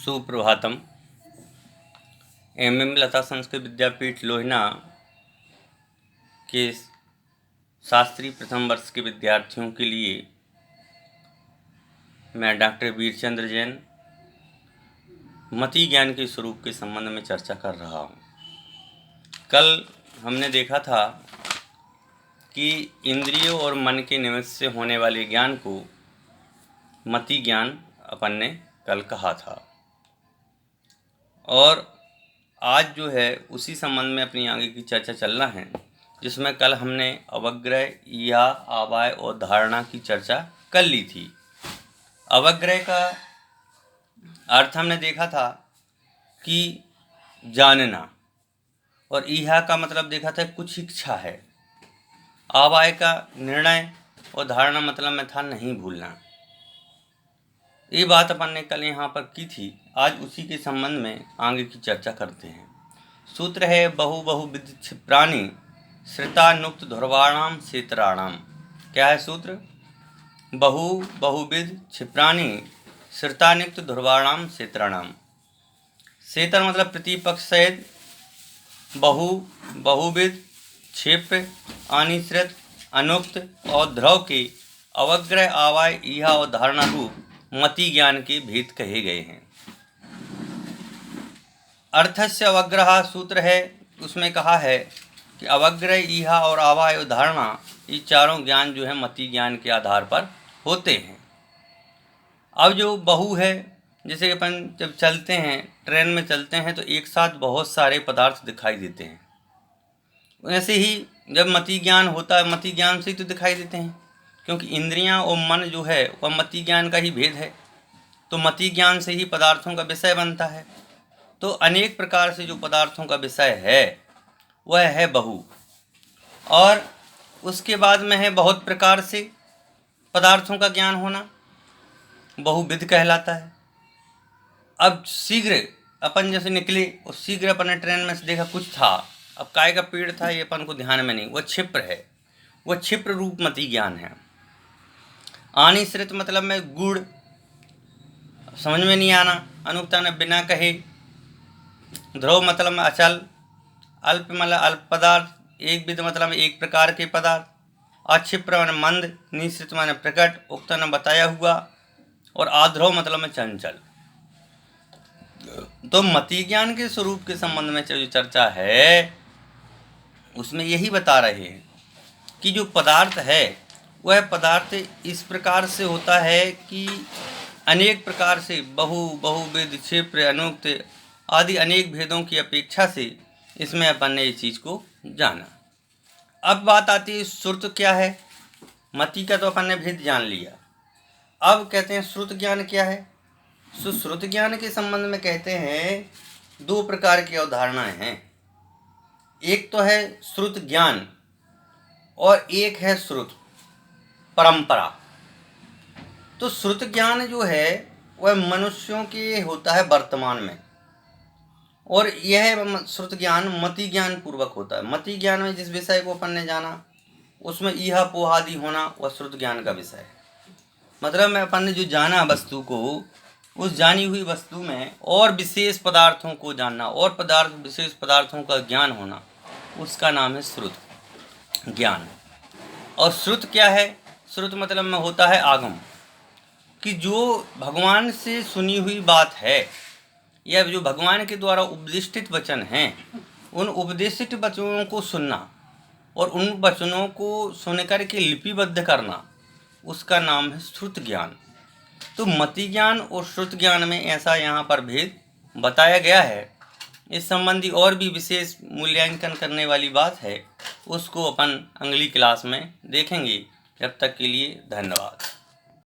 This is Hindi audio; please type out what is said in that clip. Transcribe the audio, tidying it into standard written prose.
सुप्रभातम। एम लता संस्कृत विद्यापीठ लोहिना के शास्त्री प्रथम वर्ष के विद्यार्थियों के लिए मैं डॉक्टर वीरचंद्र जैन मति ज्ञान के स्वरूप के संबंध में चर्चा कर रहा हूँ। कल हमने देखा था कि इंद्रियों और मन के निमित्त से होने वाले ज्ञान को मति ज्ञान अपन ने कल कहा था, और आज जो है उसी संबंध में अपनी आगे की चर्चा चलना है, जिसमें कल हमने अवग्रह या आवाय और धारणा की चर्चा कर ली थी। अवग्रह का अर्थ हमने देखा था कि जानना, और इहा का मतलब देखा था कुछ इच्छा है। आवाय का निर्णय और धारणा मतलब में था नहीं भूलना। ये बात अपन ने कल यहाँ पर की थी। आज उसी के संबंध में आगे की चर्चा करते हैं। सूत्र है बहुविध क्षिप्राणि श्रितानुक्त ध्रुवाणाम सेतराणाम। क्या है सूत्र? बहुविध क्षिप्राणि श्रितानुक्त ध्रुवाणाम सेतराणाम। सेतर मतलब प्रतिपक्ष सहित, बहुविध क्षिप्र अनिश्रित अनुक्त और ध्रुव के अवग्रह आवाय इहा और धारणा रूप मति ज्ञान के भेद कहे गए हैं। अर्थस्य अवग्रह सूत्र है, उसमें कहा है कि अवग्रह इहा और आवाय और धारणा ये चारों ज्ञान जो है मति ज्ञान के आधार पर होते हैं। अब जो बहु है, जैसे अपन जब चलते हैं, ट्रेन में चलते हैं तो एक साथ बहुत सारे पदार्थ दिखाई देते हैं। वैसे ही जब मति ज्ञान होता है, मति ज्ञान से ही तो दिखाई देते हैं, क्योंकि इंद्रियां और मन जो है वह मति ज्ञान का ही भेद है। तो मति ज्ञान से ही पदार्थों का विषय बनता है। तो अनेक प्रकार से जो पदार्थों का विषय है वह है बहु, और उसके बाद में है बहुत प्रकार से पदार्थों का ज्ञान होना, बहुविध कहलाता है। अब शीघ्र अपन जैसे निकले और शीघ्र अपन ने ट्रेन में से देखा कुछ था, अब काय का पेड़ था ये अपन को ध्यान में नहीं, वह क्षिप्र है, वह क्षिप्र रूप मति ज्ञान है। अनिश्रित मतलब में गुड़ समझ में नहीं आना, अनुक्ता ने बिना कहे। ध्रुव मतलब में अचल, अल्प मतलब अल्प पदार्थ, एक विध मतलब में एक प्रकार के पदार्थ, अक्षिप्र माने मंद, निश्रित माने प्रकट, उक्त ने बताया हुआ, और आध्रुव मतलब में चंचल। तो मति ज्ञान के स्वरूप के संबंध में जो चर्चा है उसमें यही बता रहे हैं कि जो पदार्थ है वह पदार्थ इस प्रकार से होता है कि अनेक प्रकार से बहुविध क्षिप्र अनुक्त आदि अनेक भेदों की अपेक्षा से इसमें अपन ने इस चीज़ को जाना। अब बात आती है श्रुत क्या है। मति का तो अपन ने भेद जान लिया, अब कहते हैं श्रुत ज्ञान क्या है। श्रुत ज्ञान के संबंध में कहते हैं दो प्रकार की अवधारणाएं हैं। एक तो है श्रुत ज्ञान और एक है श्रुत परंपरा। तो श्रुत ज्ञान जो है वह मनुष्यों के होता है वर्तमान में, और यह श्रुत ज्ञान मति ज्ञान पूर्वक होता है। मति ज्ञान में जिस विषय को अपन ने जाना उसमें इहा पोहादि होना वह श्रुत ज्ञान का विषय है। मतलब में अपन ने जो जाना वस्तु को, उस जानी हुई वस्तु में और विशेष पदार्थों को जानना और विशेष पदार्थों का ज्ञान होना, उसका नाम है श्रुत ज्ञान। और श्रुत क्या है? श्रुत मतलब में होता है आगम, कि जो भगवान से सुनी हुई बात है या जो भगवान के द्वारा उपदिष्टित वचन हैं, उन उपदिष्टित वचनों को सुनना और उन वचनों को सुनकर के लिपिबद्ध करना, उसका नाम है श्रुत ज्ञान। तो मति ज्ञान और श्रुत ज्ञान में ऐसा यहाँ पर भेद बताया गया है। इस संबंधी और भी विशेष मूल्यांकन करने वाली बात है, उसको अपन अगली क्लास में देखेंगे। जब तक के लिए धन्यवाद।